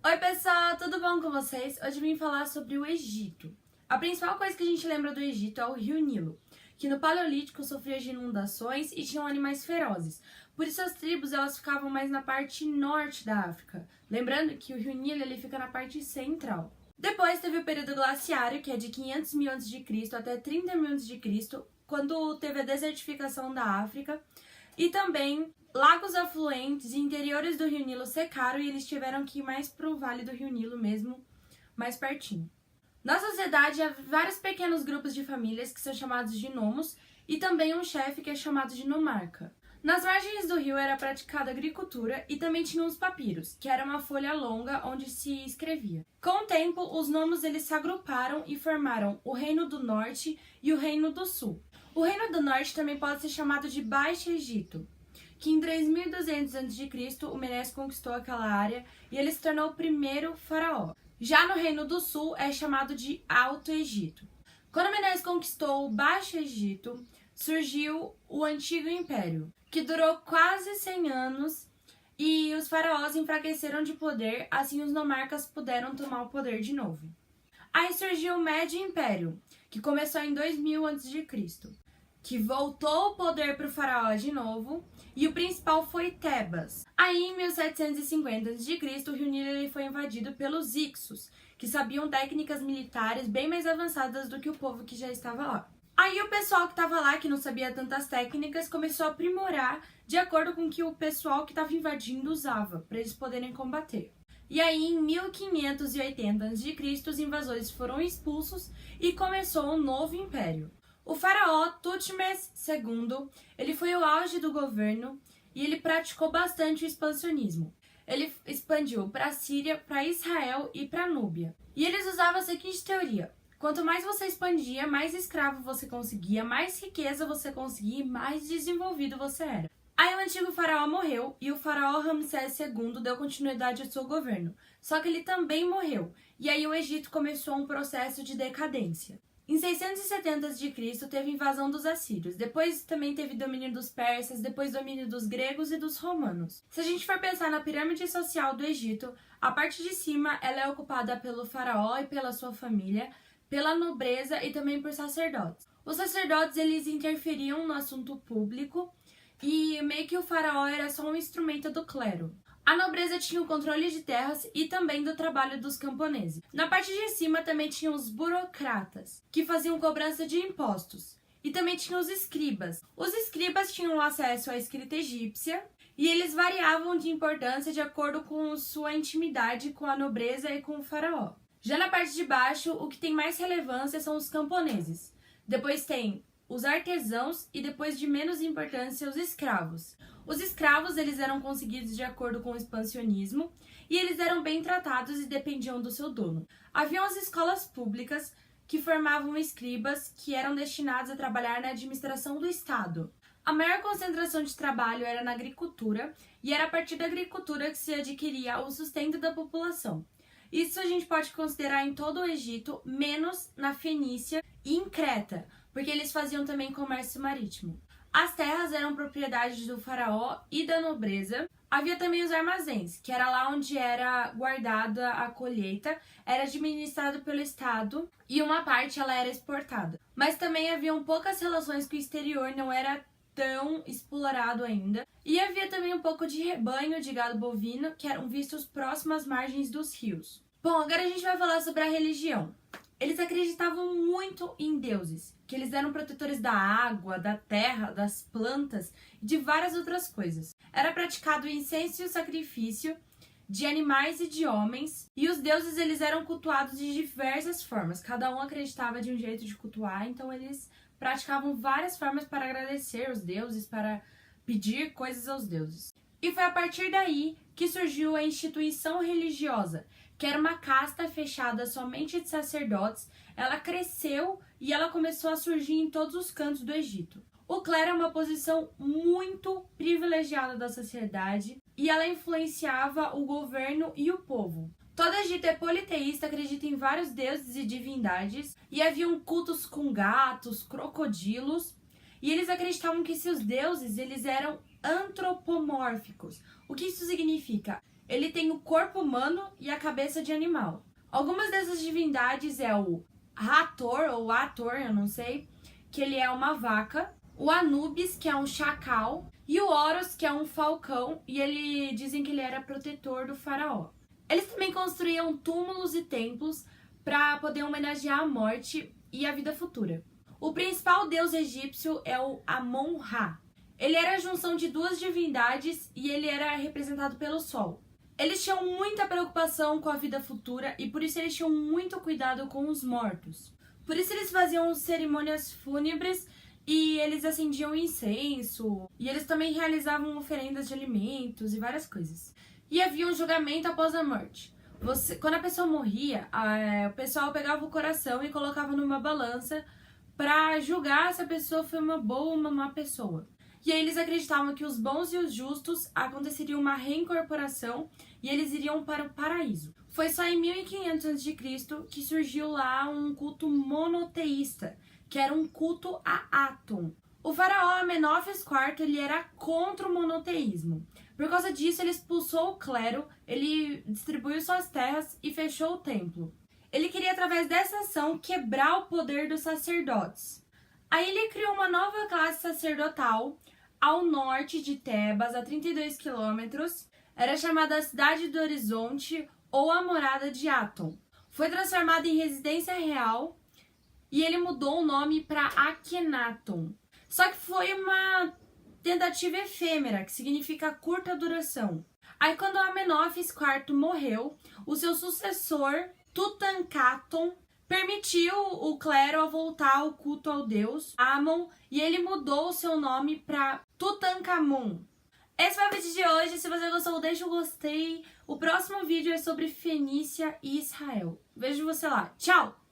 Oi pessoal, tudo bom com vocês? Hoje eu vim falar sobre o Egito. A principal coisa que a gente lembra do Egito é o rio Nilo, que no Paleolítico sofria de inundações e tinham animais ferozes. Por isso as tribos elas ficavam mais na parte norte da África. Lembrando que o rio Nilo ele fica na parte central. Depois teve o período glaciário, que é de 500 mil a.C. até 30 mil a.C., quando teve a desertificação da África. E também lagos afluentes e interiores do rio Nilo secaram e eles tiveram que ir mais pro vale do rio Nilo mesmo, mais pertinho. Na sociedade há vários pequenos grupos de famílias que são chamados de nomos e também um chefe que é chamado de nomarca. Nas margens do rio era praticada agricultura e também tinha os papiros, que era uma folha longa onde se escrevia. Com o tempo, os nomos eles se agruparam e formaram o Reino do Norte e o Reino do Sul. O Reino do Norte também pode ser chamado de Baixo Egito, que em 3200 a.C. o Menes conquistou aquela área e ele se tornou o primeiro faraó. Já no Reino do Sul é chamado de Alto Egito. Quando Menes conquistou o Baixo Egito, surgiu o Antigo Império, que durou quase 100 anos e os faraós enfraqueceram de poder, assim os nomarcas puderam tomar o poder de novo. Aí surgiu o Médio Império, que começou em 2000 a.C., que voltou o poder para o faraó de novo, e o principal foi Tebas. Aí, em 1750 a.C., o rio Nilo ele foi invadido pelos Hicsos, que sabiam técnicas militares bem mais avançadas do que o povo que já estava lá. Aí o pessoal que estava lá, que não sabia tantas técnicas, começou a aprimorar de acordo com o que o pessoal que estava invadindo usava, para eles poderem combater. E aí, em 1580 a.C., os invasores foram expulsos e começou um novo império. O faraó Tutmés II, ele foi o auge do governo e ele praticou bastante o expansionismo. Ele expandiu para a Síria, para Israel e para a Núbia. E eles usavam a seguinte teoria: quanto mais você expandia, mais escravo você conseguia, mais riqueza você conseguia e mais desenvolvido você era. Aí o antigo faraó morreu e o faraó Ramsés II deu continuidade ao seu governo. Só que ele também morreu. E aí o Egito começou um processo de decadência. Em 670 a.C. teve invasão dos assírios, depois também teve domínio dos persas, depois domínio dos gregos e dos romanos. Se a gente for pensar na pirâmide social do Egito, a parte de cima ela é ocupada pelo faraó e pela sua família, pela nobreza e também por sacerdotes. Os sacerdotes eles interferiam no assunto público e meio que o faraó era só um instrumento do clero. A nobreza tinha o controle de terras e também do trabalho dos camponeses. Na parte de cima também tinha os burocratas, que faziam cobrança de impostos. E também tinha os escribas. Os escribas tinham acesso à escrita egípcia e eles variavam de importância de acordo com sua intimidade com a nobreza e com o faraó. Já na parte de baixo, o que tem mais relevância são os camponeses. Depois tem os artesãos e depois de menos importância os escravos. Os escravos eles eram conseguidos de acordo com o expansionismo e eles eram bem tratados e dependiam do seu dono. Haviam as escolas públicas que formavam escribas que eram destinados a trabalhar na administração do Estado. A maior concentração de trabalho era na agricultura e era a partir da agricultura que se adquiria o sustento da população. Isso a gente pode considerar em todo o Egito, menos na Fenícia e em Creta, porque eles faziam também comércio marítimo. As terras eram propriedade do faraó e da nobreza. Havia também os armazéns, que era lá onde era guardada a colheita, era administrado pelo Estado e uma parte ela era exportada. Mas também haviam poucas relações com o exterior, não era tão explorado ainda. E havia também um pouco de rebanho de gado bovino, que eram vistos próximos às margens dos rios. Bom, agora a gente vai falar sobre a religião. Eles acreditavam muito em deuses, que eles eram protetores da água, da terra, das plantas e de várias outras coisas. Era praticado o incenso e o sacrifício de animais e de homens, e os deuses eles eram cultuados de diversas formas. Cada um acreditava de um jeito de cultuar, então eles praticavam várias formas para agradecer os deuses, para pedir coisas aos deuses. E foi a partir daí que surgiu a instituição religiosa, que era uma casta fechada somente de sacerdotes. Ela cresceu e ela começou a surgir em todos os cantos do Egito. O clero é uma posição muito privilegiada da sociedade e ela influenciava o governo e o povo. Todo o Egito é politeísta, acredita em vários deuses e divindades, e haviam cultos com gatos, crocodilos, e eles acreditavam que seus deuses eles eram antropomórficos. O que isso significa? Ele tem o corpo humano e a cabeça de animal. Algumas dessas divindades é o Hathor, ou Ator, eu não sei, que ele é uma vaca, o Anubis, que é um chacal, e o Horus, que é um falcão, e dizem que ele era protetor do faraó. Eles também construíam túmulos e templos para poder homenagear a morte e a vida futura. O principal deus egípcio é o Amon-Ra. Ele era a junção de duas divindades e ele era representado pelo sol. Eles tinham muita preocupação com a vida futura e por isso eles tinham muito cuidado com os mortos. Por isso eles faziam cerimônias fúnebres e eles acendiam incenso. E eles também realizavam oferendas de alimentos e várias coisas. E havia um julgamento após a morte. Quando a pessoa morria, o pessoal pegava o coração e colocava numa balança para julgar se a pessoa foi uma boa ou uma má pessoa. E aí eles acreditavam que os bons e os justos aconteceria uma reincorporação e eles iriam para o paraíso. Foi só em 1500 a.C. que surgiu lá um culto monoteísta, que era um culto a Atum. O faraó Amenófis IV ele era contra o monoteísmo. Por causa disso, ele expulsou o clero, ele distribuiu suas terras e fechou o templo. Ele queria, através dessa ação, quebrar o poder dos sacerdotes. Aí ele criou uma nova classe sacerdotal ao norte de Tebas, a 32 quilômetros. Era chamada a Cidade do Horizonte ou a Morada de Atum. Foi transformada em residência real e ele mudou o nome para Akhenaton. Só que foi uma tentativa efêmera, que significa curta duração. Aí quando Amenófis IV morreu, o seu sucessor, Tutankhaton, permitiu o clero a voltar ao culto ao deus Amon e ele mudou o seu nome para Tutankhamun. Esse foi o vídeo de hoje. Se você gostou, deixa o gostei. O próximo vídeo é sobre Fenícia e Israel. Vejo você lá. Tchau!